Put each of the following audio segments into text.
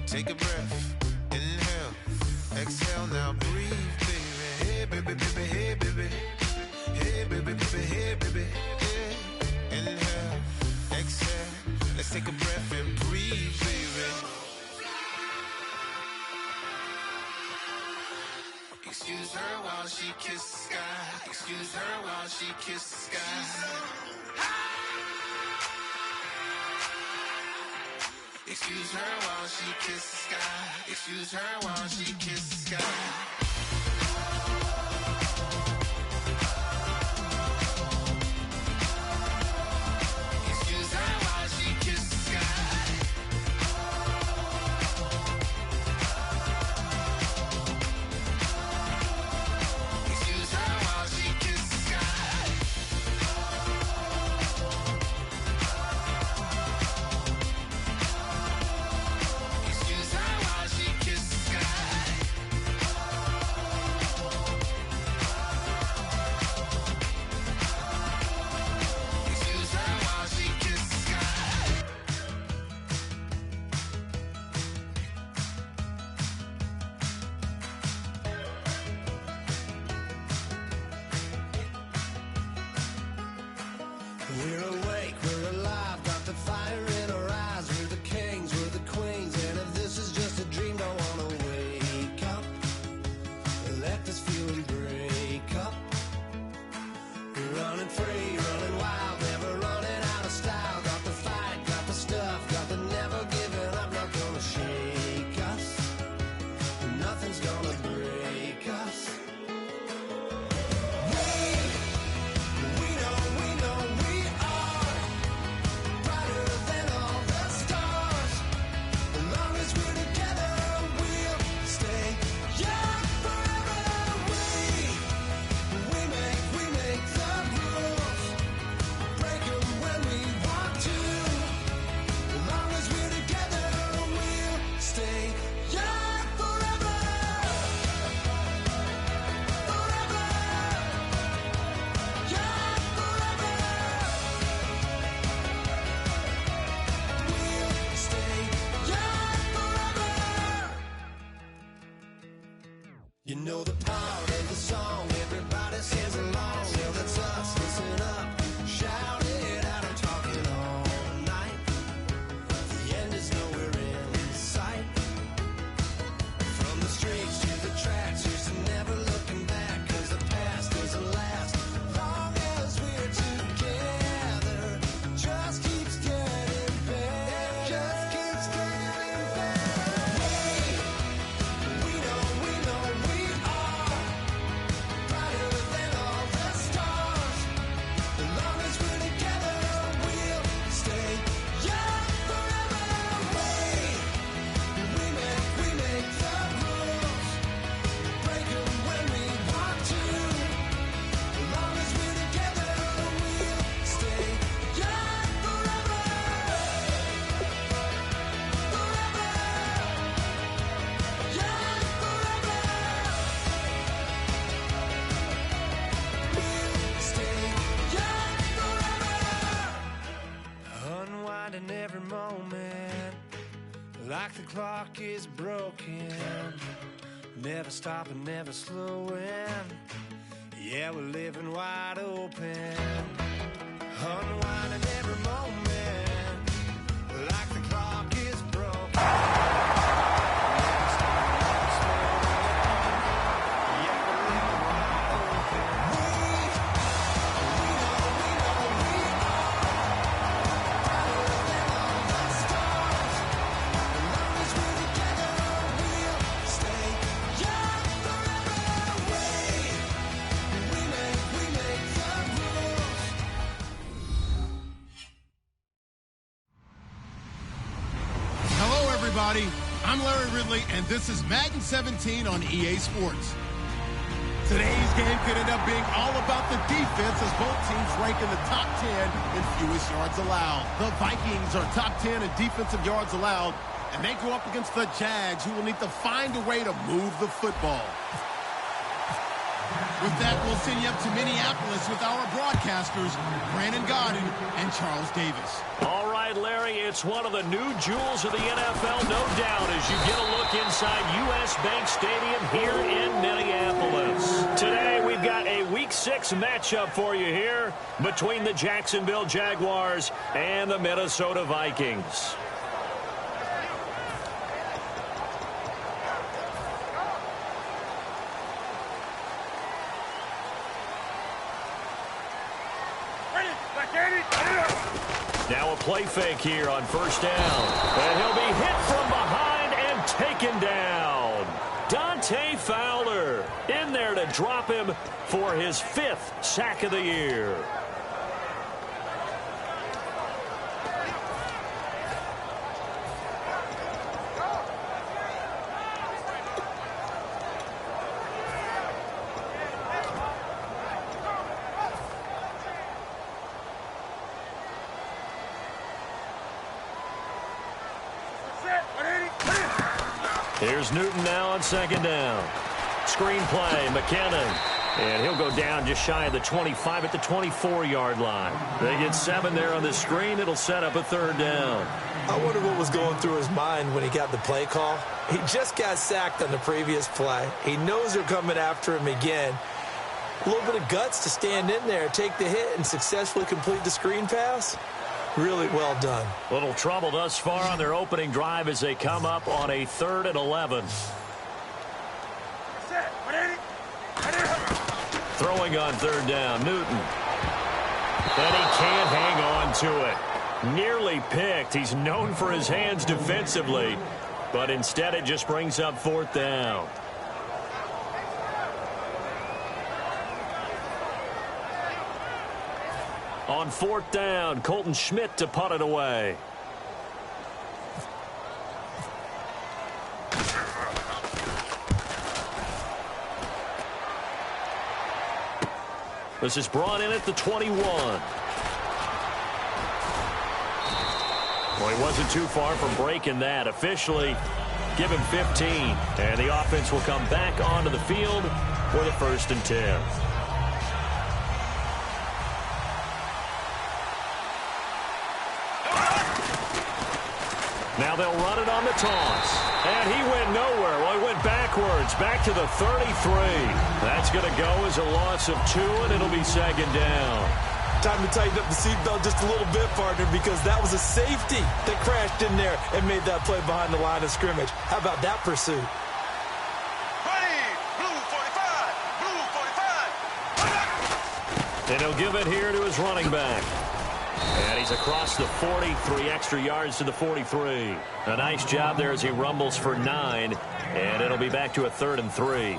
Take a breath, inhale, exhale, now breathe, baby. Hey, baby, baby, hey, baby. Hey, baby, baby, hey, baby. Hey. Inhale, exhale, let's take a breath and breathe, baby. Excuse her while she kisses the sky. Excuse her while she kisses the sky. Excuse her while she kisses the sky. Excuse her while she kisses the sky. Excuse her while she kisses the sky. Excuse her while she kisses the sky. Excuse her while she kisses the sky. Excuse her while she kisses the sky. We're awake, we're alive, got the fire in our eyes. We're the kings, we're the queens, and if this is just a dream, don't wanna wake up. Let this feeling break up. We're running free, running wild, never running out of style. Got the fight, got the stuff, got the never giving up. Not gonna shake us, nothing's gonna break us. We know we are brighter than all the stars. As long as we're together, we'll stay young forever. We make the rules, break 'em when we want to. As long as we're together, we'll stay young forever. Forever. Young forever. We'll stay young forever. You know the part of the song, everybody sings along. Well, that's us, listen up, shout it out. I'm talking all night. The end is nowhere in sight. From the streets to the tracks, here's to never looking back. 'Cause the past doesn't last long as we're together. Just keeps getting better. Just keeps getting better. We know we are brighter than all the stars. As long as we're together, we'll stay young forever. We make the rules, break 'em when we want to. As long as we're together, we'll stay young forever. Forever. Young forever. We'll stay young forever. Unwinding every moment, like the clock is broken. Never stopping, never slowing. Yeah, we're living wide open. Unwinding every moment, like the clock is broken. Never stopping, never slowing. Yeah, we're living wide open. We know we are brighter than all the stars. As long as we're together, we'll stay young forever. We make the rules. Hello, everybody. I'm Larry Ridley, and this is Madden 17 on EA Sports. Today's game could end up being all about the defense as both teams rank in the top 10 in fewest yards allowed. The Vikings are top 10 in defensive yards allowed, and they go up against the Jags, who will need to find a way to move the football. With that, we'll send you up to Minneapolis with our broadcasters, Brandon Godden and Charles Davis. All right, And, Larry, it's one of the new jewels of the NFL, no doubt, as you get a look inside U.S. Bank Stadium here in Minneapolis. Today, we've got a Week 6 matchup for you here between the Jacksonville Jaguars and the Minnesota Vikings. Now a play fake here on first down. And he'll be hit from behind and taken down. Dante Fowler in there to drop him for his 5th sack of the year. Here's Newton now on second down. Screen play, McKinnon. And he'll go down just shy of the 25 at the 24-yard line. They get 7 there on the screen. It'll set up a 3rd down. I wonder what was going through his mind when he got the play call. He just got sacked on the previous play. He knows they're coming after him again. A little bit of guts to stand in there, take the hit, and successfully complete the screen pass. Really well done. Little trouble thus far on their opening drive as they come up on a 3rd and 11. Throwing on 3rd down, Newton. And he can't hang on to it. Nearly picked. He's known for his hands defensively, but instead it just brings up 4th down. On 4th down, Colton Schmidt to punt it away. This is brought in at the 21. Well, he wasn't too far from breaking that. Officially, give him 15. And the offense will come back onto the field for the 1st and 10. Now they'll run it on the toss. And he went nowhere. Well, he went backwards, back to the 33. That's going to go as a loss of 2, and it'll be 2nd down. Time to tighten up the seatbelt just a little bit, partner, because that was a safety that crashed in there and made that play behind the line of scrimmage. How about that pursuit? And he'll give it here to his running back. And he's across the 40, 3 extra yards to the 43. A nice job there as he rumbles for 9, and it'll be back to a 3rd and 3.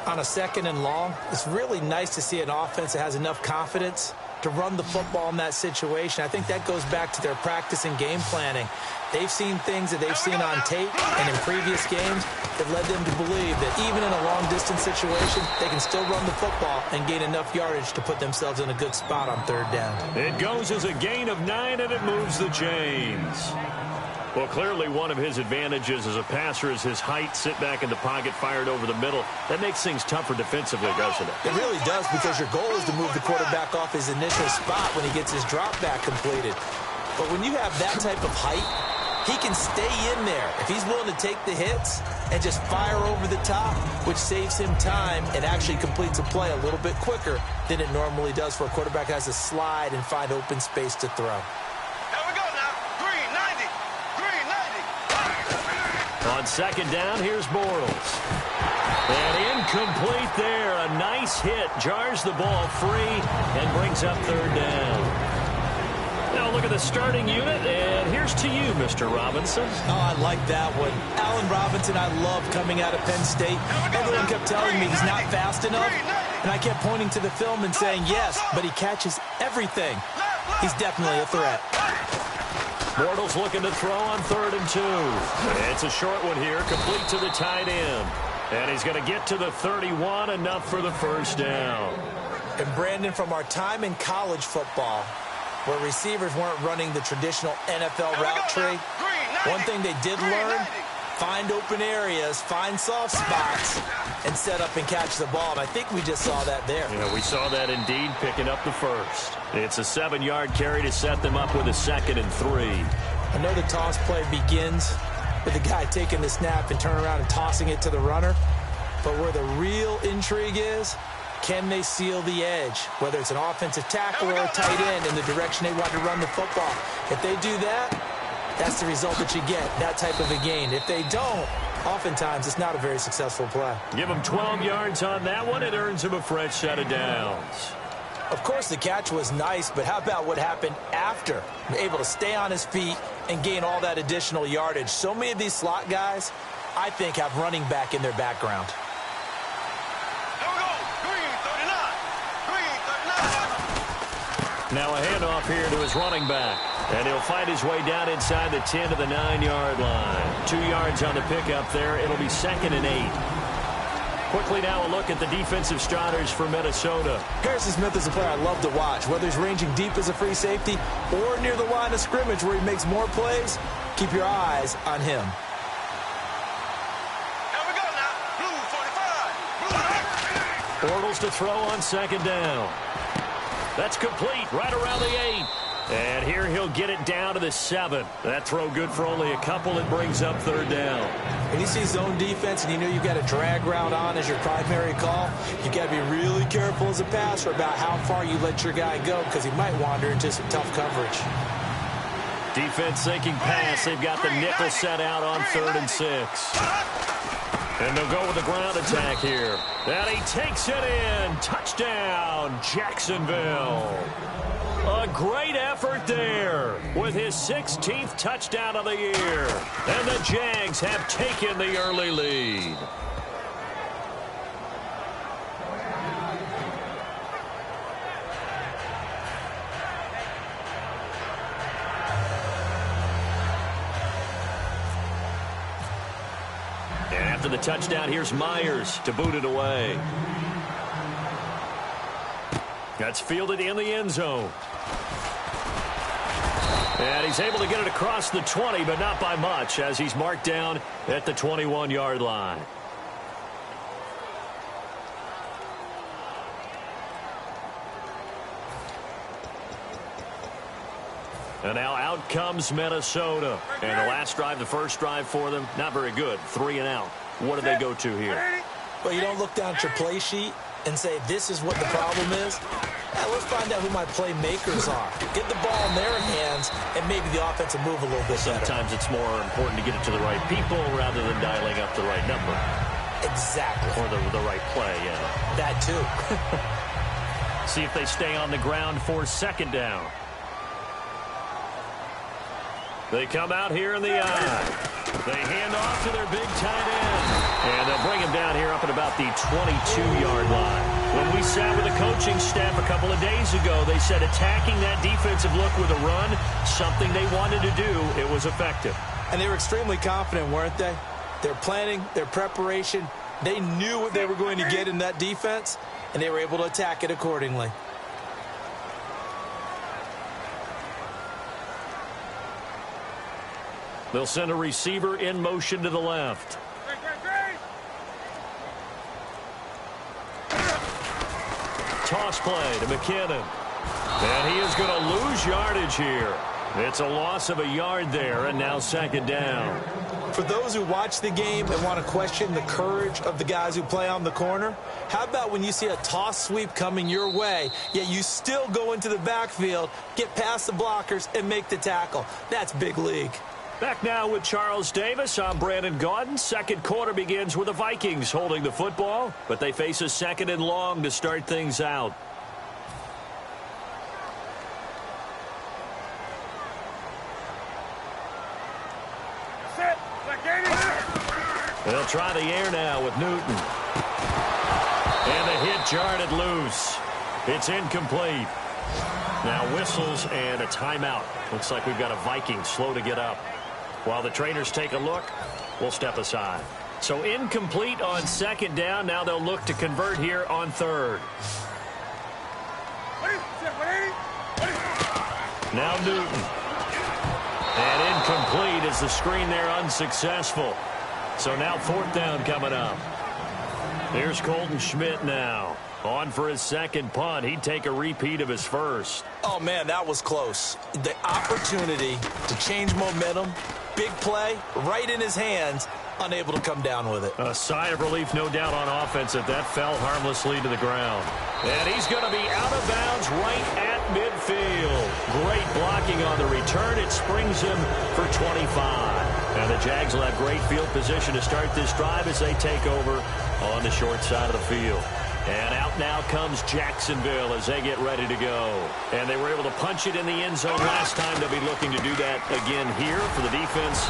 On a 2nd and long, it's really nice to see an offense that has enough confidence to run the football in that situation. I think that goes back to their practice and game planning. They've seen things that they've seen on tape and in previous games that led them to believe that even in a long-distance situation, they can still run the football and gain enough yardage to put themselves in a good spot on 3rd down. It goes as a gain of 9, and it moves the chains. Well, clearly one of his advantages as a passer is his height, sit back in the pocket, fired over the middle. That makes things tougher defensively, doesn't it? It really does, because your goal is to move the quarterback off his initial spot when he gets his drop back completed. But when you have that type of height, he can stay in there if he's willing to take the hits and just fire over the top, which saves him time and actually completes a play a little bit quicker than it normally does for a quarterback that has to slide and find open space to throw. Here we go now. Green 90. Green 90. On 2nd down, here's Bortles. And incomplete there. A nice hit. Jars the ball free and brings up 3rd down. Now look at the starting unit, and here's to you, Mr. Robinson. Oh, I like that one. Allen Robinson, I love coming out of Penn State. Everyone kept telling me he's not fast enough, and I kept pointing to the film and saying yes, but he catches everything. He's definitely a threat. Bortles looking to throw on 3rd and 2. It's a short one here, complete to the tight end. And he's going to get to the 31, enough for the 1st down. And Brandon, from our time in college football, where receivers weren't running the traditional NFL route tree, one thing they did learn find open areas, find soft spots, and set up and catch the ball. And I think we just saw that there. Yeah, we saw that indeed, picking up the first. It's a 7-yard carry to set them up with a 2nd and 3. I know the toss play begins with the guy taking the snap and turning around and tossing it to the runner. But where the real intrigue is, can they seal the edge? Whether it's an offensive tackle or a tight end in the direction they want to run the football. If they do that, that's the result that you get, that type of a gain. If they don't, oftentimes it's not a very successful play. Give him 12 yards on that one. It earns him a fresh set of downs. Of course, the catch was nice, but how about what happened after? Able to stay on his feet and gain all that additional yardage. So many of these slot guys, I think, have running back in their background. Now a handoff here to his running back. And he'll fight his way down inside the 10 to the 9-yard line. 2 yards on the pickup there. It'll be 2nd and 8. Quickly now a look at the defensive starters for Minnesota. Harrison Smith is a player I love to watch. Whether he's ranging deep as a free safety or near the line of scrimmage where he makes more plays, keep your eyes on him. Here we go now. Blue 45. Bortles to throw on 2nd down. That's complete right around the 8. And here he'll get it down to the 7. That throw good for only a couple. It brings up 3rd down. When you see zone defense and you know you've got a drag route on as your primary call, you've got to be really careful as a passer about how far you let your guy go because he might wander into some tough coverage. Defense thinking pass. They've got the nickel set out on 3rd and 6. And they'll go with the ground attack here. And he takes it in. Touchdown, Jacksonville. A great effort there with his 16th touchdown of the year. And the Jags have taken the early lead. And after the touchdown, here's Myers to boot it away. That's fielded in the end zone. And he's able to get it across the 20, but not by much, as he's marked down at the 21-yard line. And now out comes Minnesota. And the last drive, the first drive for them, not very good. 3 and out. What do they go to here? Well, you don't look down at your play sheet and say, this is what the problem is. Let's find out who my playmakers are. Get the ball in their hands, and maybe the offense will move a little bit better. Sometimes it's more important to get it to the right people rather than dialing up the right number. Exactly. Or the right play, yeah. That too. See if they stay on the ground for 2nd down. They come out here in the eye. They hand off to their big tight end. And they'll bring him down here up at about the 22-yard line. When we sat with the coaching staff a couple of days ago, they said attacking that defensive look with a run, something they wanted to do, it was effective. And they were extremely confident, weren't they? Their planning, their preparation, they knew what they were going to get in that defense, and they were able to attack it accordingly. They'll send a receiver in motion to the left. Toss play to McKinnon. And he is going to lose yardage here. It's a loss of a yard there, and now 2nd down. For those who watch the game and want to question the courage of the guys who play on the corner, how about when you see a toss sweep coming your way, yet you still go into the backfield, get past the blockers, and make the tackle? That's big league. Back now with Charles Davis. I'm Brandon Gaudin. 2nd quarter begins with the Vikings holding the football, but they face a 2nd and long to start things out. They'll try the air now with Newton. And the hit jarred it loose. It's incomplete. Now whistles and a timeout. Looks like we've got a Viking slow to get up. While the trainers take a look, we'll step aside. So incomplete on 2nd down. Now they'll look to convert here on 3rd. Now Newton. And incomplete as the screen there unsuccessful. So now 4th down coming up. Here's Colton Schmidt now. On for his second punt. He'd take a repeat of his first. Oh, man, that was close. The opportunity to change momentum, big play, right in his hands, unable to come down with it. A sigh of relief, no doubt, on offense that fell harmlessly to the ground. And he's going to be out of bounds right at midfield. Great blocking on the return. It springs him for 25. And the Jags will have great field position to start this drive as they take over on the short side of the field. And out now comes Jacksonville as they get ready to go. And they were able to punch it in the end zone last time. They'll be looking to do that again here for the defense.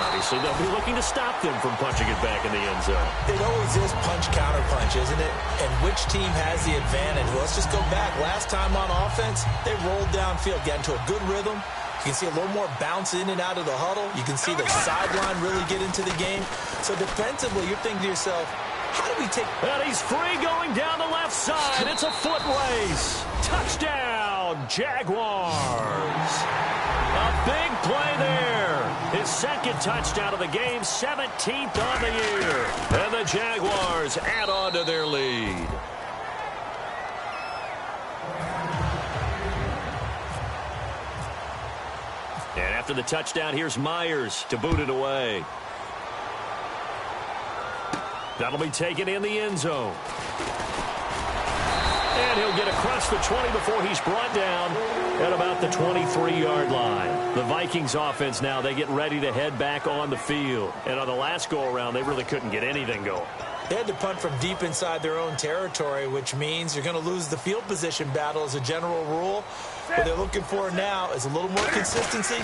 Obviously, they'll be looking to stop them from punching it back in the end zone. It always is punch-counter-punch, isn't it? And which team has the advantage? Well, let's just go back. Last time on offense, they rolled downfield, got into a good rhythm. You can see a little more bounce in and out of the huddle. You can see the sideline really get into the game. So defensively, you're thinking to yourself, how do we take... And he's free going down the left side. It's a foot race. Touchdown, Jaguars. A big play there. His second touchdown of the game, 17th on the year. And the Jaguars add on to their lead. And after the touchdown, here's Myers to boot it away. That'll be taken in the end zone. And he'll get across the 20 before he's brought down at about the 23-yard line. The Vikings offense now, they get ready to head back on the field. And on the last go-around, they really couldn't get anything going. They had to punt from deep inside their own territory, which means you're going to lose the field position battle as a general rule. What they're looking for now is a little more consistency,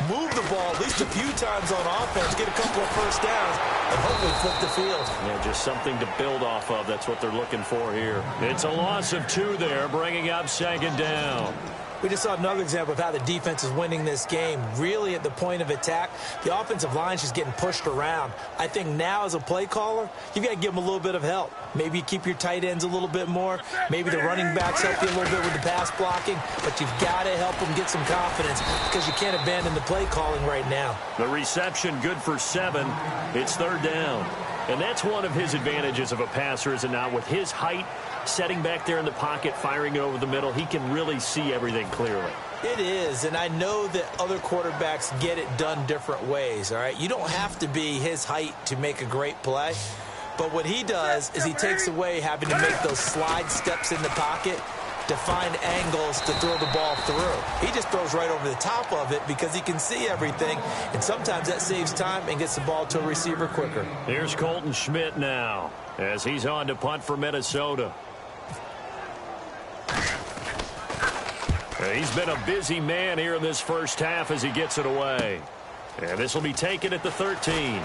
move the ball at least a few times on offense, get a couple of first downs, and hopefully flip the field. Yeah, just something to build off of. That's what they're looking for here. It's a loss of 2 there, bringing up 2nd down. We just saw another example of how the defense is winning this game. Really at the point of attack, the offensive line's just getting pushed around. I think now as a play caller, you've got to give them a little bit of help. Maybe you keep your tight ends a little bit more. Maybe the running backs help you a little bit with the pass blocking. But you've got to help them get some confidence because you can't abandon the play calling right now. The reception good for 7. It's 3rd down. And that's one of his advantages of a passer, is it not? With his height, setting back there in the pocket, firing it over the middle, he can really see everything clearly. It is, and I know that other quarterbacks get it done different ways, all right? You don't have to be his height to make a great play, but what he does is he takes away having to make those slide steps in the pocket to find angles to throw the ball through. He just throws right over the top of it because he can see everything, and sometimes that saves time and gets the ball to a receiver quicker. Here's Colton Schmidt now as he's on to punt for Minnesota. He's been a busy man here in this first half as he gets it away. And this will be taken at the 13.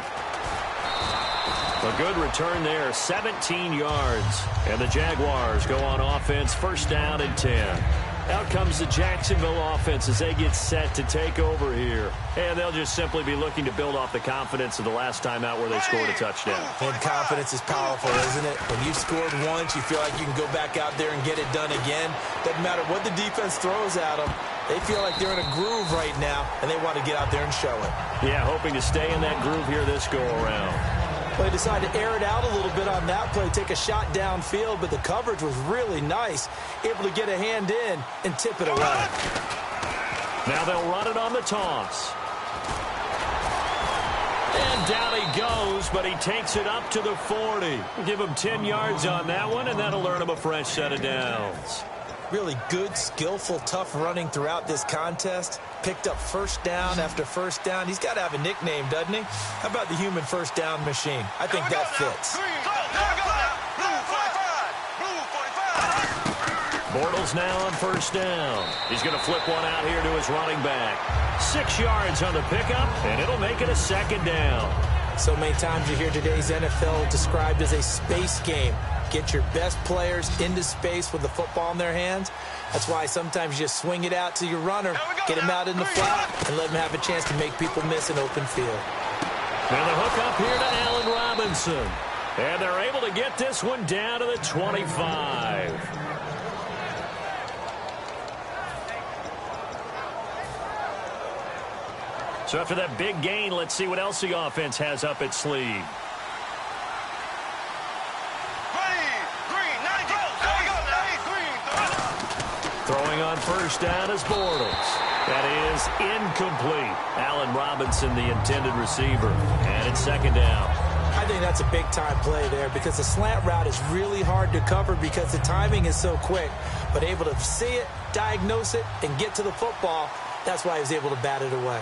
A good return there, 17 yards. And the Jaguars go on offense, 1st down and 10. Out comes the Jacksonville offense as they get set to take over here. And they'll just simply be looking to build off the confidence of the last time out where they scored a touchdown. And confidence is powerful, isn't it? When you've scored once, you feel like you can go back out there and get it done again. Doesn't matter what the defense throws at them. They feel like they're in a groove right now, and they want to get out there and show it. Yeah, hoping to stay in that groove here this go-around. Well, they decided to air it out a little bit on that play, take a shot downfield, but the coverage was really nice, able to get a hand in and tip it away. Now they'll run it on the toss. And down he goes, but he takes it up to the 40. Give him 10 yards on that one, and that'll earn him a fresh set of downs. Really good, skillful, tough running throughout this contest. Picked up first down after first down. He's got to have a nickname, doesn't he? How about the human first down machine? I think that fits. Bortles now on first down. He's going to flip one out here to his running back. 6 yards on the pickup, and it'll make it a 2nd down. So many times you hear today's NFL described as a space game. Get your best players into space with the football in their hands. That's why sometimes you just swing it out to your runner, get him out in the flat, and let him have a chance to make people miss an open field. Now the hook up here to Allen Robinson. And they're able to get this one down to the 25. So after that big gain, let's see what else the offense has up its sleeve. Throwing on first down is Bortles. That is incomplete. Allen Robinson, the intended receiver. And it's second down. I think that's a big-time play there because the slant route is really hard to cover because the timing is so quick. But able to see it, diagnose it, and get to the football, that's why he was able to bat it away.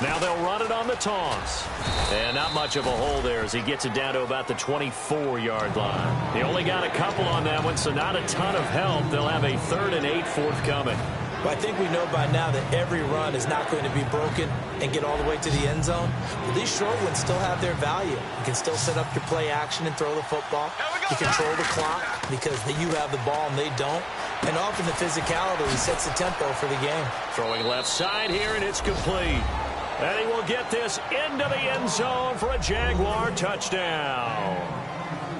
Now they'll run it on the toss. And not much of a hole there as he gets it down to about the 24-yard line. They only got a couple on that one, so not a ton of help. They'll have a 3rd and 8 forthcoming. But I think we know by now that every run is not going to be broken and get all the way to the end zone. But these short ones still have their value. You can still set up your play action and throw the football. You control the clock because you have the ball and they don't. And often the physicality sets the tempo for the game. Throwing left side here, and it's complete. And he will get this into the end zone for a Jaguar touchdown.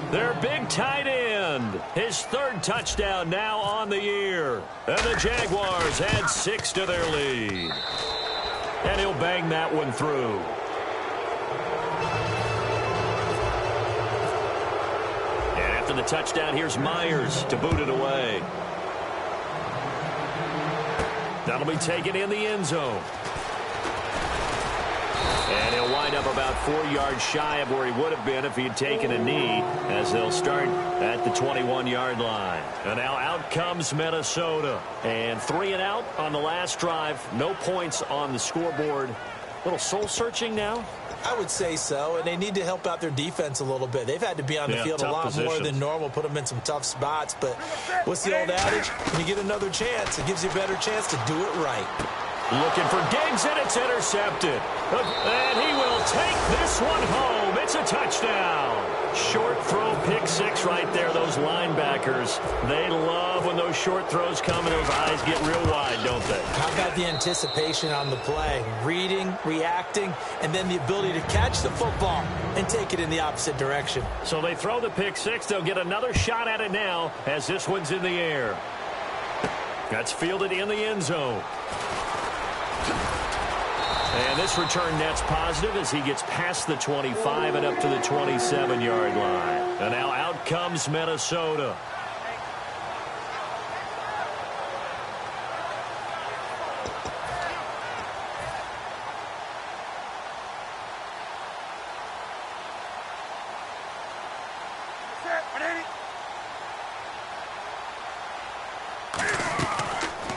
Their big tight end, his 3rd touchdown now on the year. And the Jaguars add 6 to their lead. And he'll bang that one through. And after the touchdown, here's Myers to boot it away. That'll be taken in the end zone. And he'll wind up about 4 yards shy of where he would have been if he had taken a knee, as they'll start at the 21-yard line. And now out comes Minnesota. And 3 and out on the last drive. No points on the scoreboard. A little soul-searching now? I would say so, and they need to help out their defense a little bit. They've had to be on the field a lot more than normal, put them in some tough spots. But what's the old adage? When you get another chance, it gives you a better chance to do it right. Looking for Diggs, and it's intercepted. And he will take this one home. It's a touchdown. Short throw, pick 6 right there. Those linebackers, they love when those short throws come and those eyes get real wide, don't they? How about the anticipation on the play? Reading, reacting, and then the ability to catch the football and take it in the opposite direction. So they throw the pick 6. They'll get another shot at it now as this one's in the air. That's fielded in the end zone. And this return net's positive as he gets past the 25 and up to the 27-yard line. And now out comes Minnesota.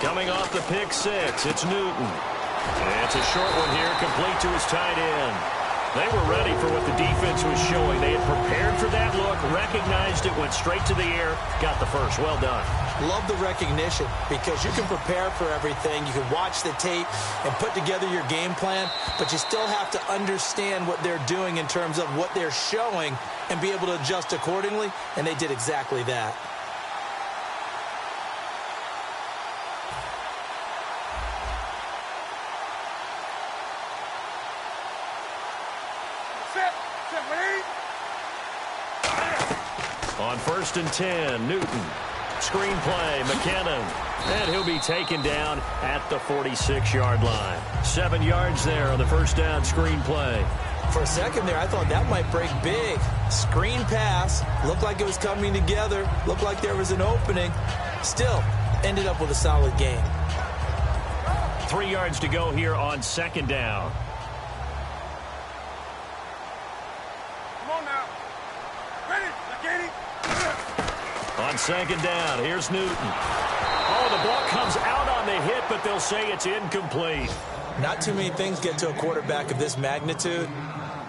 Coming off the pick 6, it's Newton. And it's a short one here, complete to his tight end. They were ready for what the defense was showing. They had prepared for that look, recognized it, went straight to the air, got the first. Well done. Love the recognition because you can prepare for everything. You can watch the tape and put together your game plan, but you still have to understand what they're doing in terms of what they're showing and be able to adjust accordingly, and they did exactly that. On 1st and 10, Newton. Screen play, McKinnon. And he'll be taken down at the 46-yard line. 7 yards there on the first down screen play. For a second there, I thought that might break big. Screen pass. Looked like it was coming together. Looked like there was an opening. Still, ended up with a solid gain. 3 yards to go here on 2nd down. On 2nd down, here's Newton. Oh, the ball comes out on the hit, but they'll say it's incomplete. Not too many things get to a quarterback of this magnitude,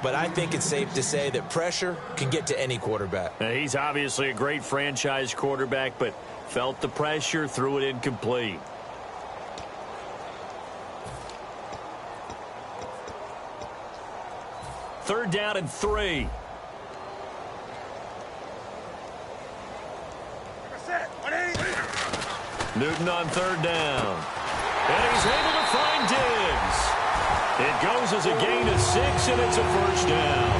but I think it's safe to say that pressure can get to any quarterback. Now, he's obviously a great franchise quarterback, but felt the pressure, threw it incomplete. Third down and 3. Newton on 3rd down. And he's able to find Diggs. It goes as a gain of 6, and it's a first down.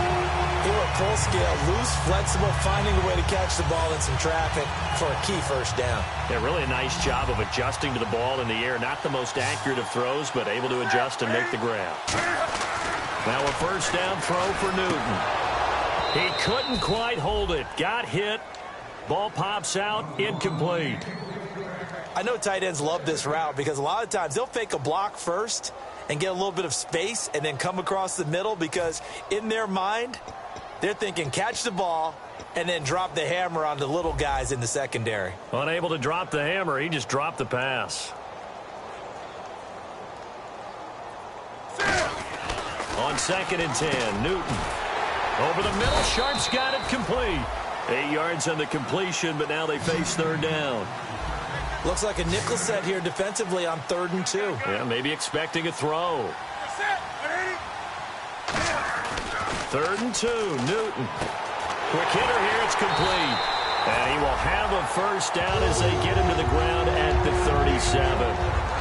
They were full scale, loose, flexible, finding a way to catch the ball in some traffic for a key first down. Yeah, really a nice job of adjusting to the ball in the air. Not the most accurate of throws, but able to adjust and make the grab. Now a first down throw for Newton. He couldn't quite hold it. Got hit. Ball pops out. Incomplete. I know tight ends love this route because a lot of times they'll fake a block first and get a little bit of space and then come across the middle because in their mind, they're thinking catch the ball and then drop the hammer on the little guys in the secondary. Unable to drop the hammer, he just dropped the pass. On 2nd and 10, Newton. Over the middle, Sharp's got it complete. 8 yards on the completion, but now they face 3rd down. Looks like a nickel set here defensively on 3rd and 2. Yeah, maybe expecting a throw. 3rd and 2, Newton. Quick hitter here, it's complete. And he will have a first down as they get him to the ground at the 37.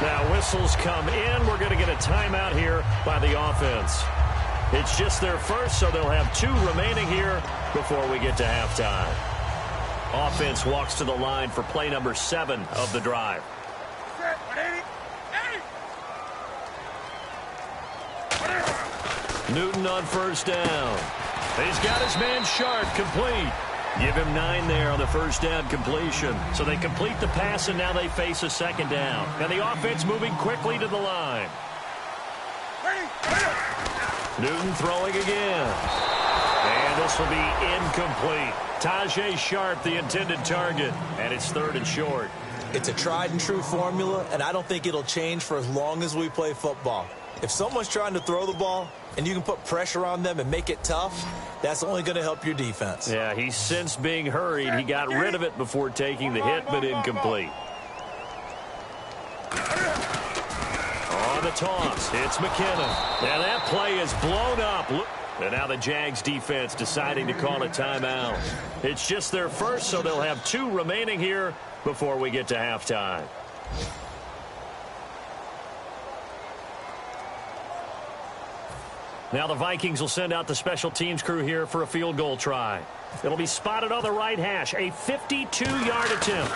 Now whistles come in. We're going to get a timeout here by the offense. It's just their first, so they'll have 2 remaining here before we get to halftime. Offense walks to the line for play number 7 of the drive. Newton on first down. He's got his man Sharp complete. Give him 9 there on the first down completion. So they complete the pass, and now they face a 2nd down. And the offense moving quickly to the line. Newton throwing again. And this will be incomplete. Tajay Sharp, the intended target. And it's 3rd and short. It's a tried-and-true formula, and I don't think it'll change for as long as we play football. If someone's trying to throw the ball and you can put pressure on them and make it tough, that's only going to help your defense. Yeah, he's since being hurried. He got rid of it before taking the hit, but incomplete. On the toss, it's McKinnon. And that play is blown up. And now the Jags defense deciding to call a timeout. It's just their first, so they'll have 2 remaining here before we get to halftime. Now the Vikings will send out the special teams crew here for a field goal try. It'll be spotted on the right hash. A 52-yard attempt.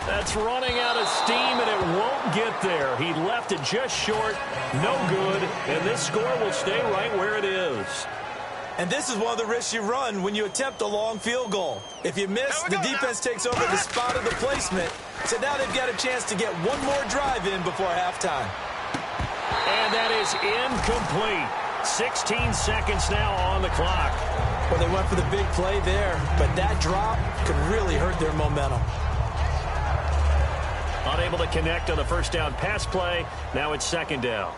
That's running out of steam, and it won't get there. He left it just short. No good. And this score will stay right where it is. And this is one of the risks you run when you attempt a long field goal. If you miss, the defense takes over the spot of the placement. So now they've got a chance to get one more drive in before halftime. And that is incomplete. 16 seconds now on the clock. Well, they went for the big play there, but that drop could really hurt their momentum. Unable to connect on the first down pass play. Now it's 2nd down.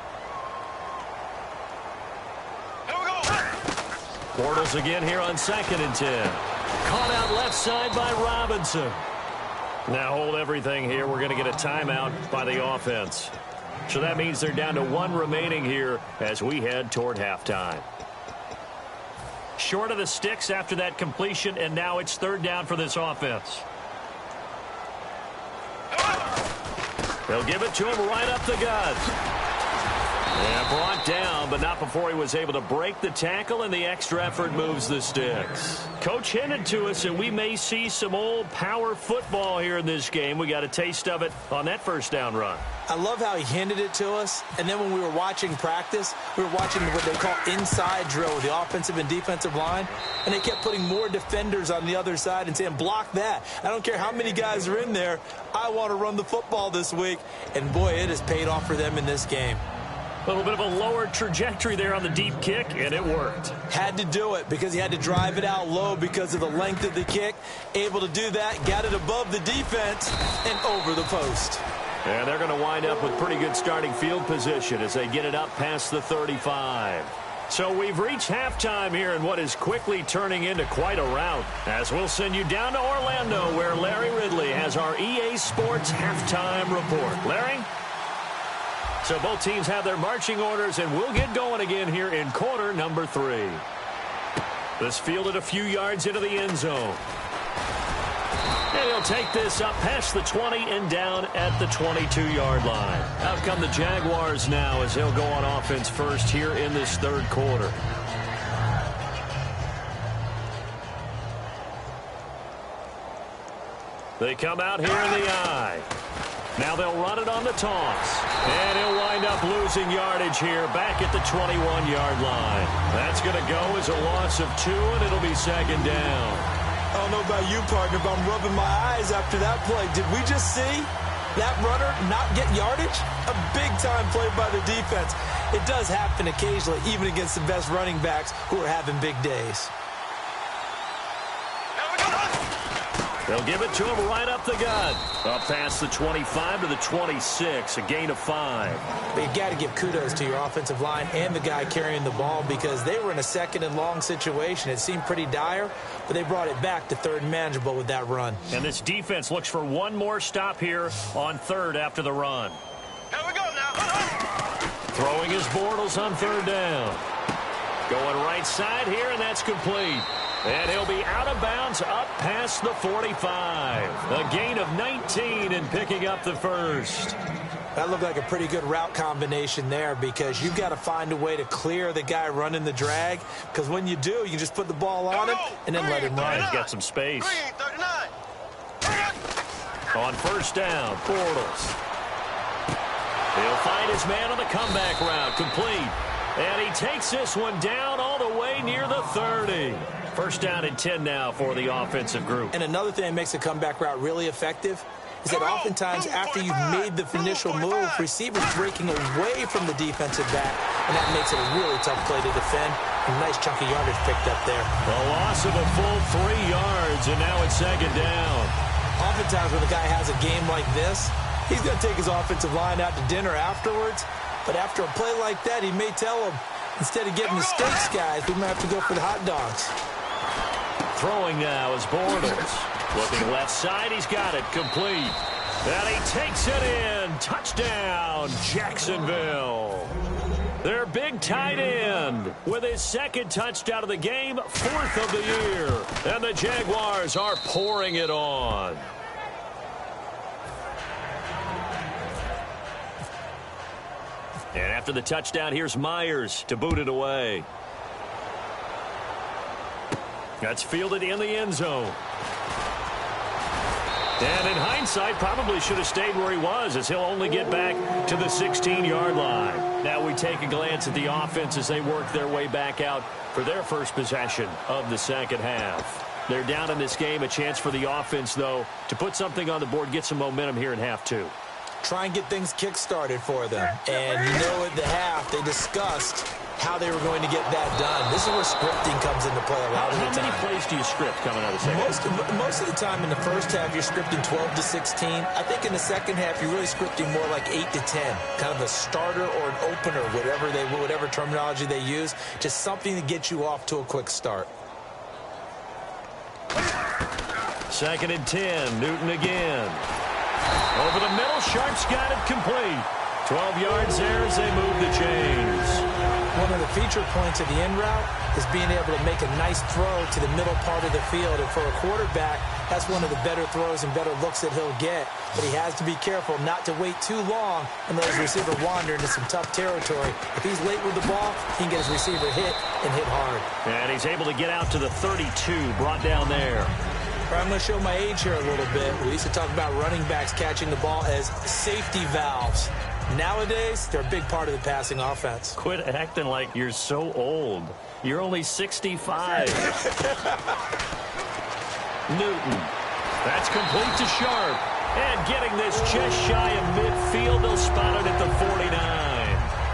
Here we go. Bortles again here on 2nd and 10. Caught out left side by Robinson. Now hold everything here. We're going to get a timeout by the offense. So that means they're down to 1 remaining here as we head toward halftime. Short of the sticks after that completion, and now it's 3rd down for this offense. They'll give it to him right up the gut. And brought down, but not before he was able to break the tackle, and the extra effort moves the sticks. Coach hinted to us, and we may see some old power football here in this game. We got a taste of it on that first down run. I love how he hinted it to us, and then when we were watching practice, we were watching what they call inside drill with the offensive and defensive line, and they kept putting more defenders on the other side and saying, block that. I don't care how many guys are in there. I want to run the football this week, and boy, it has paid off for them in this game. A little bit of a lower trajectory there on the deep kick, and it worked. Had to do it because he had to drive it out low because of the length of the kick. Able to do that, got it above the defense, and over the post. And they're going to wind up with pretty good starting field position as they get it up past the 35. So we've reached halftime here in what is quickly turning into quite a rout, as we'll send you down to Orlando where Larry Ridley has our EA Sports halftime report. Larry? So both teams have their marching orders, and we'll get going again here in quarter number 3. This fielded a few yards into the end zone. And he'll take this up past the 20 and down at the 22-yard line. Out come the Jaguars now as they'll go on offense first here in this 3rd quarter. They come out here in the I. Now they'll run it on the toss. And he'll wind up losing yardage here back at the 21-yard line. That's going to go as a loss of 2, and it'll be 2nd down. I don't know about you, partner, but I'm rubbing my eyes after that play. Did we just see that runner not get yardage? A big-time play by the defense. It does happen occasionally, even against the best running backs who are having big days. They'll give it to him right up the gut. Up past the 25 to the 26, a gain of 5. But you've got to give kudos to your offensive line and the guy carrying the ball because they were in a second and long situation. It seemed pretty dire, but they brought it back to third and manageable with that run. And this defense looks for one more stop here on third after the run. Here we go now. Throwing his Bortles on third down. Going right side here, and that's complete. And he'll be out of bounds up past the 45. A gain of 19 and picking up the first. That looked like a pretty good route combination there because you've got to find a way to clear the guy running the drag because when you do, you just put the ball on him and then let him run. He's got some space. Green, 39. On first down, Bortles. He'll find his man on the comeback route, complete. And he takes this one down all the way near the 30. First down and 10 now for the offensive group. And another thing that makes the comeback route really effective is that oftentimes after you've made the initial move, receivers breaking away from the defensive back, and that makes it a really tough play to defend. A nice chunk of yardage picked up there. A loss of a full 3 yards, and now it's second down. Oftentimes when the guy has a game like this, he's going to take his offensive line out to dinner afterwards. But after a play like that, he may tell them, instead of getting the steaks, guys, we might have to go for the hot dogs. Throwing now is Bortles. Looking left side, he's got it, complete. And he takes it in. Touchdown, Jacksonville. Their big tight end with his second touchdown of the game, 4th of the year. And the Jaguars are pouring it on. And after the touchdown, here's Myers to boot it away. That's fielded in the end zone. And in hindsight, probably should have stayed where he was as he'll only get back to the 16-yard line. Now we take a glance at the offense as they work their way back out for their first possession of the second half. They're down in this game. A chance for the offense, though, to put something on the board, get some momentum here in half 2. Try and get things kick-started for them. And you know at the half, they discussed how they were going to get that done. This is where scripting comes into play a lot of the time. How many plays do you script coming out of the second half? Most of the time in the first half, you're scripting 12 to 16. I think in the second half, you're really scripting more like 8 to 10. Kind of a starter or an opener, whatever terminology they use. Just something to get you off to a quick start. Second and 10. Newton again. Over the middle, Sharp's got it complete. 12 yards there as they move the chains. One of the feature points of the end route is being able to make a nice throw to the middle part of the field. And for a quarterback, that's one of the better throws and better looks that he'll get. But he has to be careful not to wait too long and let his receiver wander into some tough territory. If he's late with the ball, he can get his receiver hit and hit hard. And he's able to get out to the 32, brought down there. I'm going to show my age here a little bit. We used to talk about running backs catching the ball as safety valves. Nowadays, they're a big part of the passing offense. Quit acting like you're so old. You're only 65. Newton. That's complete to Sharp. And getting this just shy of midfield, they'll spot it at the 49.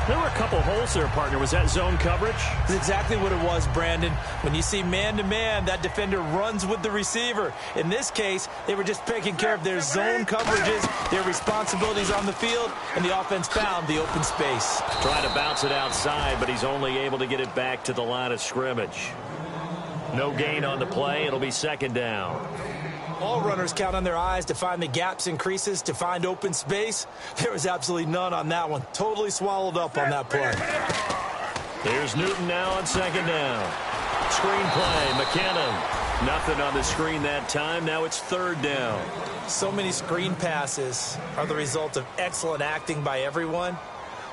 There were a couple holes there, partner. Was that zone coverage? That's exactly what it was, Brandon. When you see man-to-man, that defender runs with the receiver. In this case, they were just taking care of their zone coverages, their responsibilities on the field, and the offense found the open space. Trying to bounce it outside, but he's only able to get it back to the line of scrimmage. No gain on the play. It'll be second down. All runners count on their eyes to find the gaps and creases, to find open space. There was absolutely none on that one. Totally swallowed up on that play. Here's Newton now on second down. Screen play, McKinnon. Nothing on the screen that time. Now it's third down. So many screen passes are the result of excellent acting by everyone.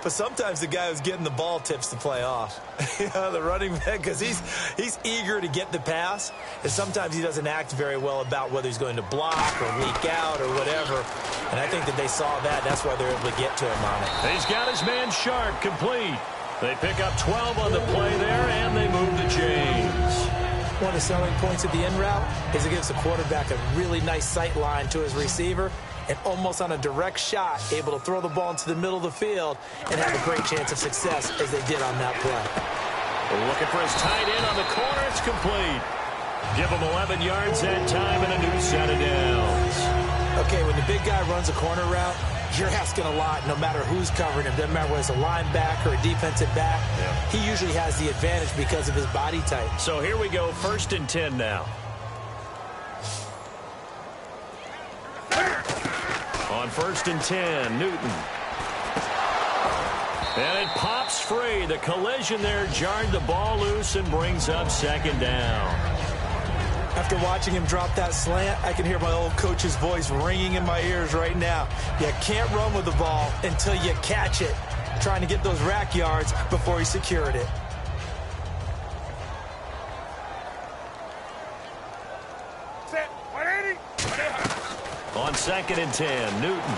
But sometimes the guy who's getting the ball tips the play off. The running back, because he's eager to get the pass, and sometimes he doesn't act very well about whether he's going to block or leak out or whatever. And I think that they saw that. That's why they're able to get to him on it. He's got his man Sharp complete. They pick up 12 on the play there, and they move the chains. One of the selling points of the in route is it gives the quarterback a really nice sight line to his receiver and almost on a direct shot able to throw the ball into the middle of the field and have a great chance of success as they did on that play. Looking for his tight end on the corner. It's complete. Give him 11 yards that time and a new set of downs. Okay, when the big guy runs a corner route, you're asking a lot no matter who's covering him. Doesn't matter whether it's a linebacker or a defensive back. Yeah. He usually has the advantage because of his body type. So here we go, 1st and 10 now. On 1st and 10, Newton. And it pops free. The collision there jarred the ball loose and brings up 2nd down. After watching him drop that slant, I can hear my old coach's voice ringing in my ears right now. You can't run with the ball until you catch it. Trying to get those rack yards before he secured it. Set. 180. On 2nd and 10, Newton.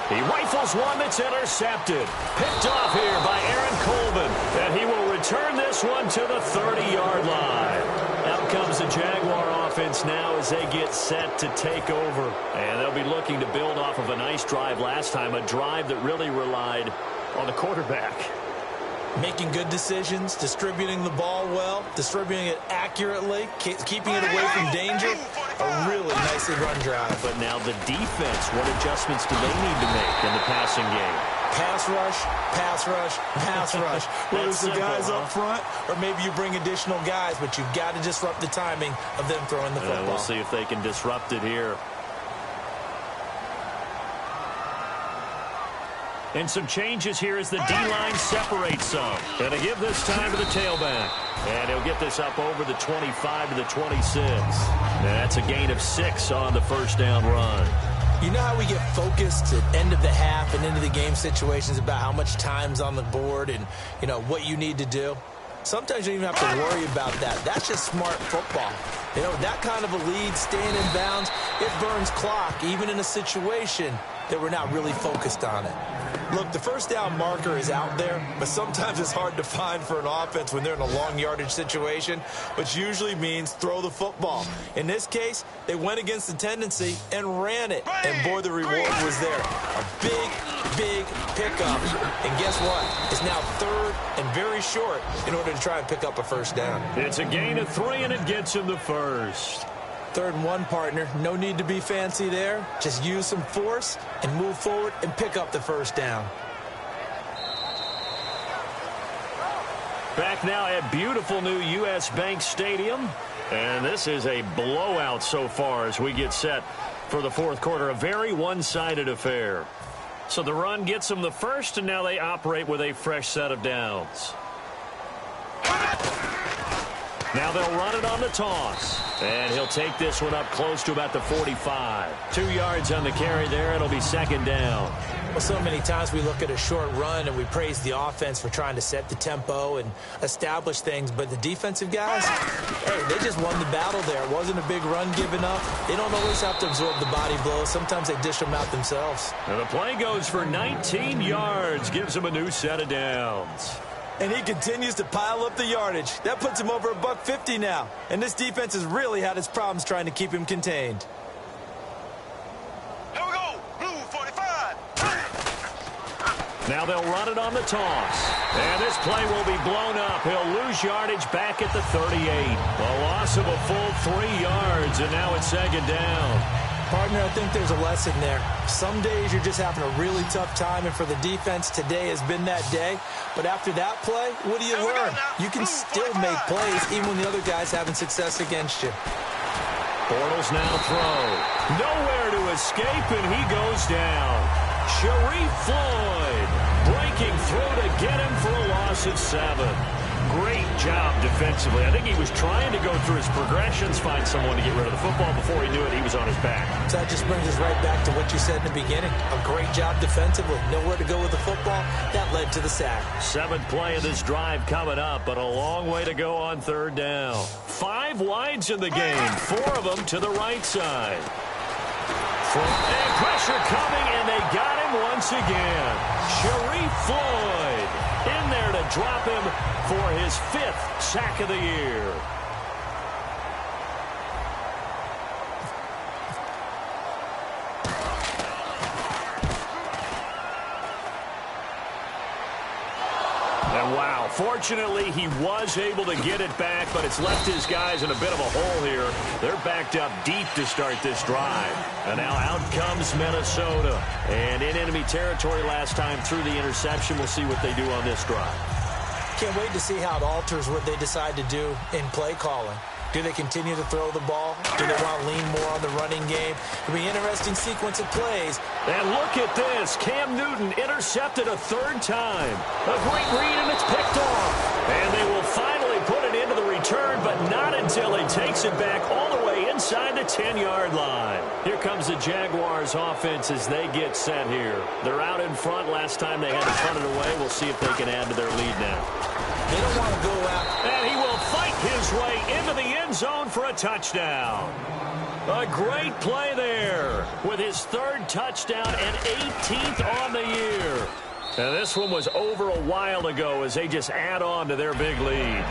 He rifles one that's intercepted. Picked off here by Aaron Colvin. And he will return this one to the 30-yard line. Out comes the Jaguar offense now as they get set to take over. And they'll be looking to build off of a nice drive last time, a drive that really relied on the quarterback. Making good decisions, distributing the ball well, distributing it accurately, keeping it away from danger. A really nicely run drive. But now the defense, what adjustments do they need to make in the passing game? Pass rush, pass rush, pass rush. Whether it's the guys up front or maybe you bring additional guys, but you've got to disrupt the timing of them throwing the football. We'll see if they can disrupt it here. And some changes here as the D-line separates some. And they give this time to the tailback. And he'll get this up over the 25 to the 26. And that's a gain of 6 on the 1st down run. You know how we get focused at end of the half and into the game situations about how much time's on the board and, you know, what you need to do? Sometimes you don't even have to worry about that. That's just smart football. You know, that kind of a lead, staying in bounds, it burns clock, even in a situation that we're not really focused on it. Look, the 1st down marker is out there, but sometimes it's hard to find for an offense when they're in a long yardage situation, which usually means throw the football. In this case, they went against the tendency and ran it, and boy, the reward was there. A big pickup, and guess what? It's now 3rd and very short in order to try and pick up a 1st down. It's a gain of 3, and it gets him the 1st. 3rd and 1, partner. No need to be fancy there. Just use some force and move forward and pick up the 1st down. Back now at beautiful new U.S. Bank Stadium. And this is a blowout so far as we get set for the 4th quarter. A very one-sided affair. So the run gets them the 1st, and now they operate with a fresh set of downs. Now they'll run it on the toss. And he'll take this one up close to about the 45. 2 yards on the carry there. It'll be 2nd down. Well, so many times we look at a short run and we praise the offense for trying to set the tempo and establish things. But the defensive guys, hey, they just won the battle there. It wasn't a big run given up. They don't always have to absorb the body blows. Sometimes they dish them out themselves. And the play goes for 19 yards. Gives them a new set of downs. And he continues to pile up the yardage. That puts him over $150 now. And this defense has really had its problems trying to keep him contained. Here we go. Blue 45. Now they'll run it on the toss. And this play will be blown up. He'll lose yardage back at the 38. A loss of a full 3 yards, and now it's 2nd down. Partner, I think there's a lesson there. Some days you're just having a really tough time, and for the defense, today has been that day. But after that play, what do you learn? You can still make plays even when the other guy's having success against you. Bortles now throw. Nowhere to escape, and he goes down. Sharif Floyd breaking through to get him for a loss of 7. Great job defensively. I think he was trying to go through his progressions, find someone to get rid of the football. Before he knew it, he was on his back. So that just brings us right back to what you said in the beginning. A great job defensively. Nowhere to go with the football. That led to the sack. 7th play of this drive coming up, but a long way to go on 3rd down. 5 wides in the game, 4 of them to the right side. And pressure coming, and they got him once again. Sharif Floyd in there to drop him for his 5th sack of the year. Fortunately, he was able to get it back, but it's left his guys in a bit of a hole here. They're backed up deep to start this drive. And now out comes Minnesota. And in enemy territory last time through the interception. We'll see what they do on this drive. Can't wait to see how it alters what they decide to do in play calling. Do they continue to throw the ball? Do they want to lean more on the running game? It'll be an interesting sequence of plays. And look at this. Cam Newton intercepted a third time. A great read, and it's picked off. And they will finally put it into the return, but not until he takes it back all the way inside the 10-yard line. Here comes the Jaguars offense as they get set here. They're out in front. Last time they had to punt it away. We'll see if they can add to their lead now. They don't want to go out. And he will fight his way into the end zone for a touchdown. A great play there with his third touchdown and 18th on the year. And this one was over a while ago as they just add on to their big lead.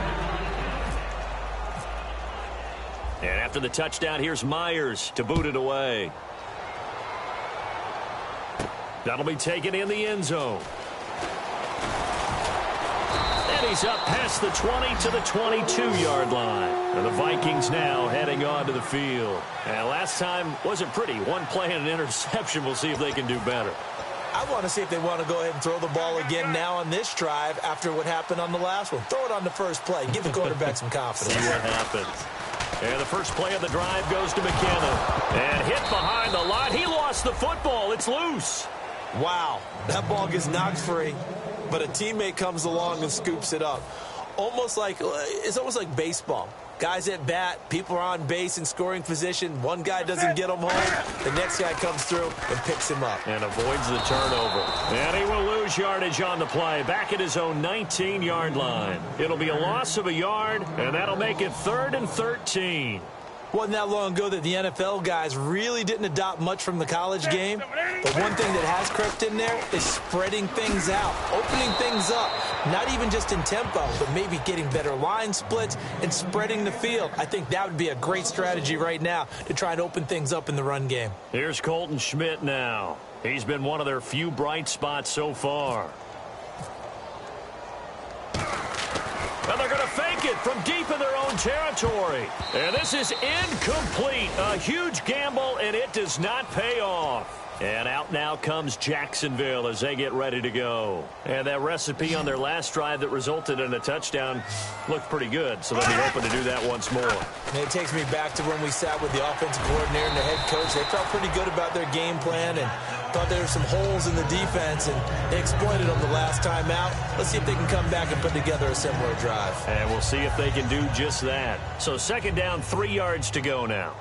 And after the touchdown, here's Myers to boot it away. That'll be taken in the end zone. And he's up past the 20 to the 22-yard line. And the Vikings now heading onto the field. And last time wasn't pretty. One play and an interception. We'll see if they can do better. I want to see if they want to go ahead and throw the ball again now on this drive after what happened on the last one. Throw it on the first play. Give the quarterback some confidence. See what happens. And the first play of the drive goes to McKinnon. And hit behind the line. He lost the football. It's loose. Wow. That ball gets knocked free, but a teammate comes along and scoops it up. It's almost like baseball. Guys at bat, people are on base in scoring position. One guy doesn't get him home. The next guy comes through and picks him up. And avoids the turnover. And he will lose yardage on the play. Back at his own 19-yard line. It'll be a loss of a yard, and that'll make it 3rd and 13. Wasn't that long ago that the NFL guys really didn't adopt much from the college game. But one thing that has crept in there is spreading things out, opening things up, not even just in tempo, but maybe getting better line splits and spreading the field. I think that would be a great strategy right now to try and open things up in the run game. Here's Colton Schmidt now. He's been one of their few bright spots so far. And they're going to fake it from deep in their own territory. And this is incomplete. A huge gamble, and it does not pay off. And out now comes Jacksonville as they get ready to go. And that recipe on their last drive that resulted in a touchdown looked pretty good. So they'll be hoping to do that once more. And it takes me back to when we sat with the offensive coordinator and the head coach. They felt pretty good about their game plan and thought there were some holes in the defense, and they exploited them the last time out. Let's see if they can come back and put together a similar drive. And we'll see if they can do just that. So 2nd down, 3 yards to go now.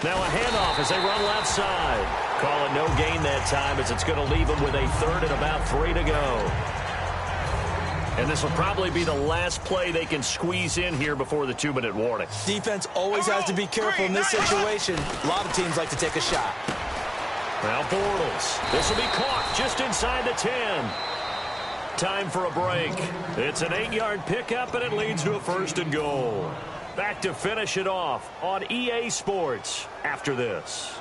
Now a handoff as they run left side. Call it no gain that time as it's going to leave them with a 3rd and about 3 to go. And this will probably be the last play they can squeeze in here before the 2-minute warning. Defense always has to be careful in this situation. A lot of teams like to take a shot. Now Bortles. This will be caught just inside the 10. Time for a break. It's an 8-yard pickup, and it leads to a 1st and goal. Back to finish it off on EA Sports after this.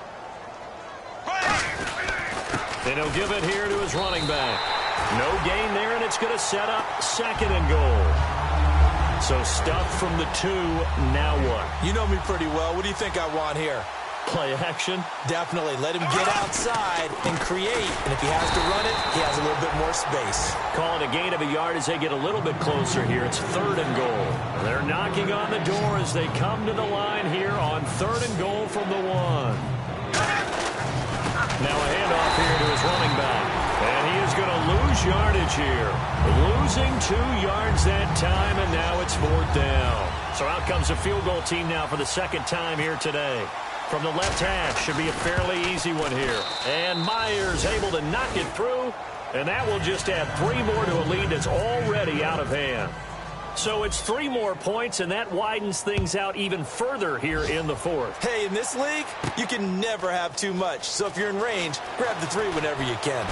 And he'll give it here to his running back. No gain there, and it's going to set up 2nd and goal. So stuff from the 2, now what? You know me pretty well. What do you think I want here? Play action? Definitely. Let him get outside and create. And if he has to run it, he has a little bit more space. Call it a gain of a yard as they get a little bit closer here. It's 3rd and goal. They're knocking on the door as they come to the line here on 3rd and goal from the 1. Now a handoff here to his running back. And he is going to lose yardage here. Losing 2 yards that time, and now it's 4th down. So out comes the field goal team now for the 2nd time here today. From the left hash, should be a fairly easy one here. And Myers able to knock it through, and that will just add 3 more to a lead that's already out of hand. So it's 3 more points, and that widens things out even further here in the 4th. Hey, in this league, you can never have too much. So if you're in range, grab the 3 whenever you can.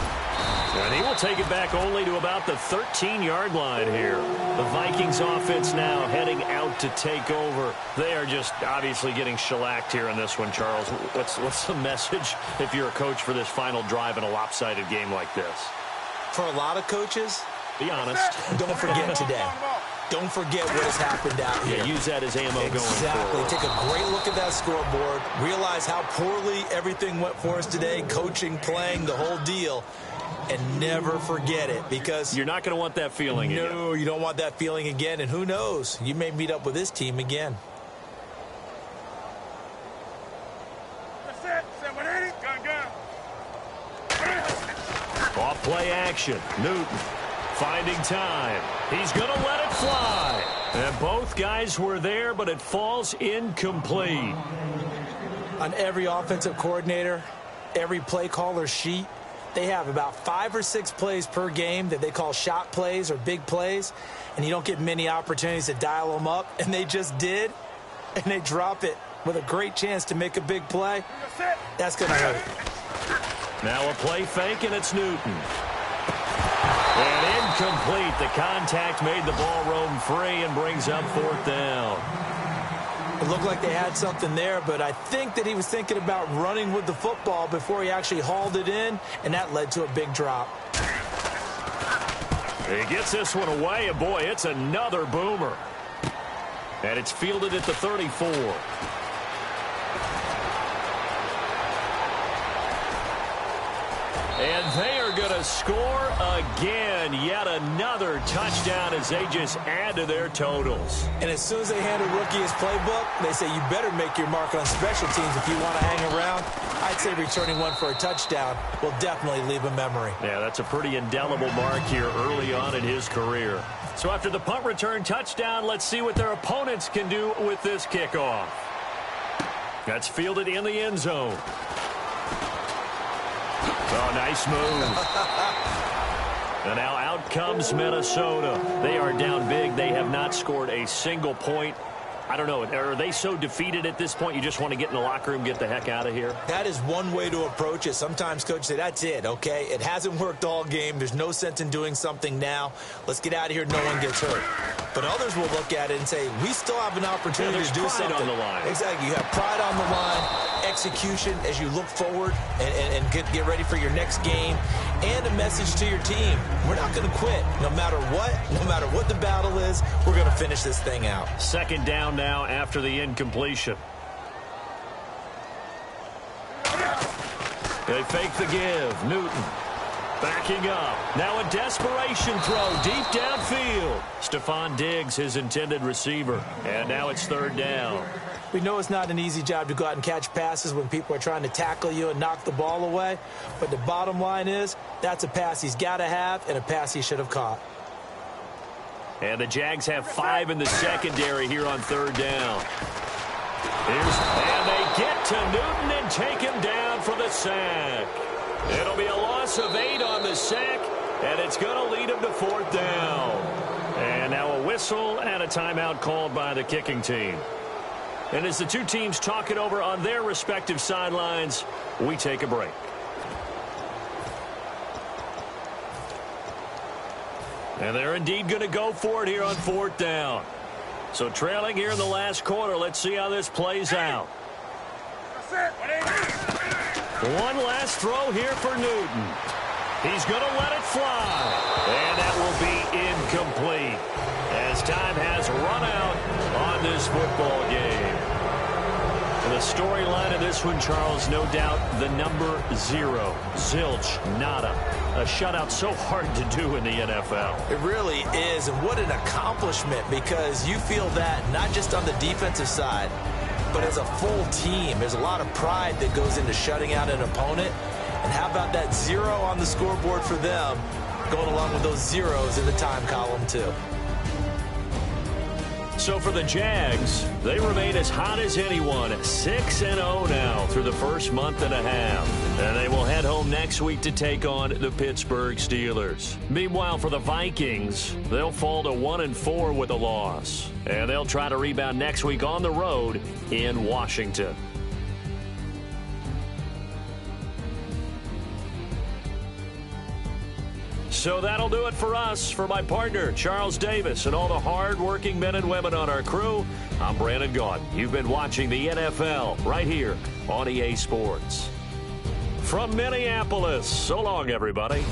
And he will take it back only to about the 13-yard line here. The Vikings offense now heading out to take over. They are just obviously getting shellacked here in this one, Charles. What's the message if you're a coach for this final drive in a lopsided game like this? For a lot of coaches, be honest. Don't forget today. Don't forget what has happened out here. Yeah, use that as ammo going Exactly. forward. Take a great look at that scoreboard. Realize how poorly everything went for us today. Coaching, playing, the whole deal. And never forget it, because you're not going to want that feeling again. No, you don't want that feeling again. And who knows? You may meet up with this team again. Off play action. Newton finding time. He's going to let it fly. And both guys were there, but it falls incomplete. On every offensive coordinator, every play caller sheet, they have about 5 or 6 plays per game that they call shot plays or big plays, and you don't get many opportunities to dial them up, and they just did, and they drop it with a great chance to make a big play. That's going to hurt. Now a play fake, and it's Newton. And incomplete. The contact made the ball roam free and brings up 4th down. It looked like they had something there, but I think that he was thinking about running with the football before he actually hauled it in, and that led to a big drop. He gets this one away, and boy, it's another boomer. And it's fielded at the 34. And they are going to score again. Yet another touchdown as they just add to their totals. And as soon as they hand a rookie his playbook, they say you better make your mark on special teams if you want to hang around. I'd say returning one for a touchdown will definitely leave a memory. Yeah, that's a pretty indelible mark here early on in his career. So after the punt return touchdown, let's see what their opponents can do with this kickoff. That's fielded in the end zone. Oh, nice move. And now out comes Minnesota. They are down big. They have not scored a single point. I don't know. Are they so defeated at this point you just want to get in the locker room, get the heck out of here? That is one way to approach it. Sometimes coaches say, that's it, okay? It hasn't worked all game. There's no sense in doing something now. Let's get out of here. No one gets hurt. But others will look at it and say, we still have an opportunity to do something. On the line. Exactly. You have pride on the line, execution as you look forward and get ready for your next game, and a message to your team. We're not going to quit. No matter what the battle is, we're going to finish this thing out. 2nd down now after the incompletion. They fake the give. Newton backing up. Now a desperation throw deep downfield. Stephon Diggs, his intended receiver. And now it's 3rd down. We know it's not an easy job to go out and catch passes when people are trying to tackle you and knock the ball away. But the bottom line is, that's a pass he's got to have and a pass he should have caught. And the Jags have 5 in the secondary here on 3rd down. And they get to Newton and take him down for the sack. It'll be a loss of 8 on the sack, and it's going to lead him to 4th down. And now a whistle and a timeout called by the kicking team. And as the two teams talk it over on their respective sidelines, we take a break. And they're indeed going to go for it here on 4th down. So trailing here in the last quarter, let's see how this plays out. One last throw here for Newton. He's going to let it fly. And that will be incomplete as time has run out on this football game. The storyline of this one, Charles, no doubt the number 0. Zilch, nada. A shutout so hard to do in the NFL. It really is, and what an accomplishment, because you feel that not just on the defensive side, but as a full team. There's a lot of pride that goes into shutting out an opponent. And how about that 0 on the scoreboard for them, going along with those zeros in the time column, too. So for the Jags, they remain as hot as anyone, 6-0 now through the first month and a half. And they will head home next week to take on the Pittsburgh Steelers. Meanwhile, for the Vikings, they'll fall to 1-4 with a loss. And they'll try to rebound next week on the road in Washington. So that'll do it for us. For my partner, Charles Davis, and all the hard-working men and women on our crew, I'm Brandon Gaudin. You've been watching the NFL right here on EA Sports. From Minneapolis, so long, everybody.